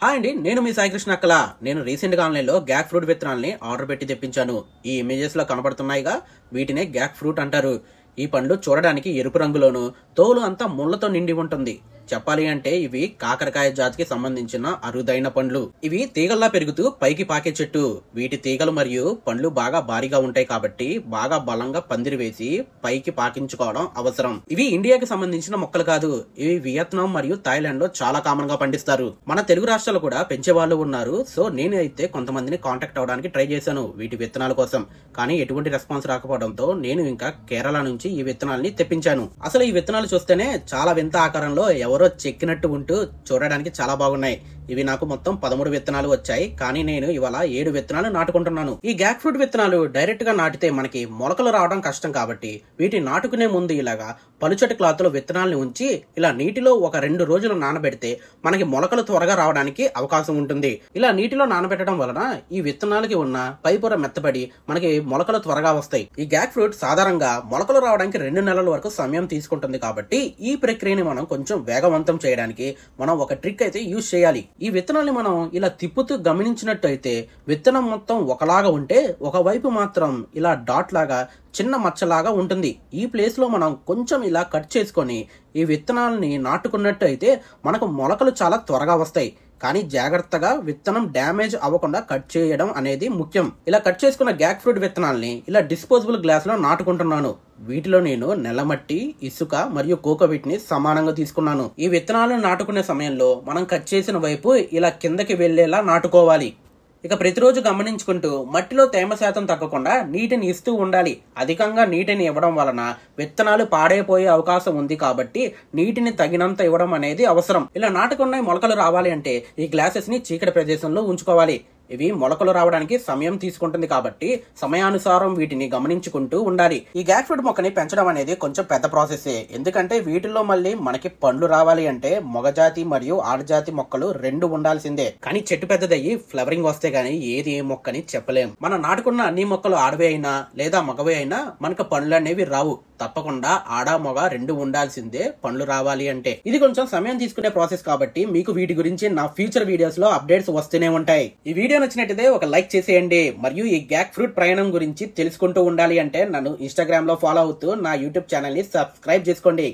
Hi అండి, నేను మీ సాయి కృష్ణ అక్కల. నేను రీసెంట్ గా ఆన్లైన్ లో గ్యాక్ ఫ్రూట్ విత్తనాల్ని ఆర్డర్ పెట్టి తెప్పించాను. ఈ ఇమేజెస్ లో కనబడుతున్నాయిగా, వీటినే గ్యాక్ ఫ్రూట్ అంటారు. ఈ పండ్లు చూడడానికి ఎరుపు రంగులోను, తోలు అంతా ముళ్లతో నిండి ఉంటుంది. చెప్పాలి అంటే ఇవి కాకరకాయ జాతికి సంబంధించిన అరుదైన పండ్లు. ఇవి తీగల్లా పెరుగుతూ పైకి పాకే చెట్టు. వీటి తీగలు మరియు పండ్లు బాగా భారీగా ఉంటాయి కాబట్టి బాగా బలంగా పందిరి వేసి పైకి పాకించుకోవడం అవసరం. ఇవి ఇండియాకి సంబంధించిన మొక్కలు కాదు. ఇవి వియత్నాం మరియు థాయిలాండ్ లో చాలా కామన్ గా పండిస్తారు. మన తెలుగు రాష్ట్రాలు కూడా పెంచే వాళ్ళు ఉన్నారు. సో నేనైతే కొంతమందిని కాంటాక్ట్ అవడానికి ట్రై చేశాను వీటి విత్తనాల కోసం. కానీ ఎటువంటి రెస్పాన్స్ రాకపోవడంతో నేను ఇంకా కేరళ నుంచి ఈ విత్తనాలని తెప్పించాను. అసలు ఈ విత్తనాలు చూస్తేనే చాలా వింత ఆకారంలో ఎవరో చెక్కినట్టు ఉంటూ చూడడానికి చాలా బాగున్నాయి. ఇవి నాకు మొత్తం 13 విత్తనాలు వచ్చాయి. కానీ నేను ఇవాళ 7 విత్తనాలు నాటుకుంటున్నాను. ఈ గ్యాక్ ఫ్రూట్ విత్తనాలు డైరెక్ట్ గా నాటితే మనకి మొలకలు రావడం కష్టం కాబట్టి వీటిని నాటుకునే ముందు ఇలాగా పలుచటి క్లాత్ లో విత్తనాలను ఉంచి ఇలా నీటిలో ఒక 2 రోజులు నానబెడితే మనకి మొలకలు త్వరగా రావడానికి అవకాశం ఉంటుంది. ఇలా నీటిలో నానబెట్టడం వలన ఈ విత్తనాలకి ఉన్న పైపొర మెత్తబడి మనకి మొలకలు త్వరగా వస్తాయి. ఈ గ్యాక్ ఫ్రూట్ సాధారణంగా మొలకలు రావడానికి 2 నెలల వరకు సమయం తీసుకుంటుంది కాబట్టి ఈ ప్రక్రియని మనం కొంచెం వేగవంతం చేయడానికి మనం ఒక ట్రిక్ అయితే యూజ్ చేయాలి. ఈ విత్తనాన్ని మనం ఇలా తిప్పుతూ గమనించినట్టయితే విత్తనం మొత్తం ఒకలాగా ఉంటే ఒకవైపు మాత్రం ఇలా డాట్ లాగా చిన్న మచ్చలాగా ఉంటుంది. ఈ ప్లేస్ లో మనం కొంచెం ఇలా కట్ చేసుకొని ఈ విత్తనాలని నాటుకున్నట్టు అయితే మనకు మొలకలు చాలా త్వరగా వస్తాయి. కానీ జాగ్రత్తగా విత్తనం డ్యామేజ్ అవ్వకుండా కట్ చేయడం అనేది ముఖ్యం. ఇలా కట్ చేసుకున్న గ్యాక్ ఫ్రూట్ విత్తనాల్ని ఇలా డిస్పోజబుల్ గ్లాస్ లో నాటుకుంటున్నాను. వీటిలో నేను నెలమట్టి, ఇసుక మరియు కోకోపీట్ ని సమానంగా తీసుకున్నాను. ఈ విత్తనాలను నాటుకునే సమయంలో మనం కట్ చేసిన వైపు ఇలా కిందకి వెళ్లేలా నాటుకోవాలి. ఇక ప్రతిరోజు గమనించుకుంటూ మట్టిలో తేమ శాతం తగ్గకుండా నీటిని ఇస్తూ ఉండాలి. అధికంగా నీటిని ఇవ్వడం వలన విత్తనాలు పాడైపోయే అవకాశం ఉంది కాబట్టి నీటిని తగినంత ఇవ్వడం అనేది అవసరం. ఇలా నాటుకున్న మొలకలు రావాలి అంటే ఈ గ్లాసెస్ ని చీకటి ప్రదేశంలో ఉంచుకోవాలి. ఇవి మొలకలు రావడానికి సమయం తీసుకుంటుంది కాబట్టి సమయానుసారం వీటిని గమనించుకుంటూ ఉండాలి. ఈ గ్యాక్ ఫ్రూట్ మొక్కని పెంచడం అనేది కొంచెం పెద్ద ప్రాసెస్. ఎందుకంటే వీటిల్లో మళ్ళీ మనకి పండ్లు రావాలి అంటే మొగజాతి మరియు ఆడజాతి మొక్కలు 2 ఉండాల్సిందే. కానీ చెట్టు పెద్దదయ్యి ఫ్లవరింగ్ వస్తే గానీ ఏది ఏ మొక్కని చెప్పలేం. మనం నాటుకున్న అన్ని మొక్కలు ఆడవే అయినా లేదా మగవే అయినా మనకు పండ్లు అనేవి రావు. తప్పకుండా ఆడ మొగ 2 ఉండాల్సిందే పండ్లు రావాలి అంటే. ఇది కొంచెం సమయం తీసుకునే ప్రాసెస్ కాబట్టి మీకు వీటి గురించి నా ఫ్యూచర్ వీడియోస్ లో అప్డేట్స్ వస్తూనే ఉంటాయి. ఈ వీడియో నచ్చినట్టయితే ఒక లైక్ చేసేయండి. మరియు ఈ గ్యాక్ ఫ్రూట్ ప్రయాణం గురించి తెలుసుకుంటూ ఉండాలి అంటే నన్ను ఇన్స్టాగ్రామ్ లో ఫాలో అవుతూ నా యూట్యూబ్ ఛానల్ ని సబ్స్క్రైబ్ చేసుకోండి.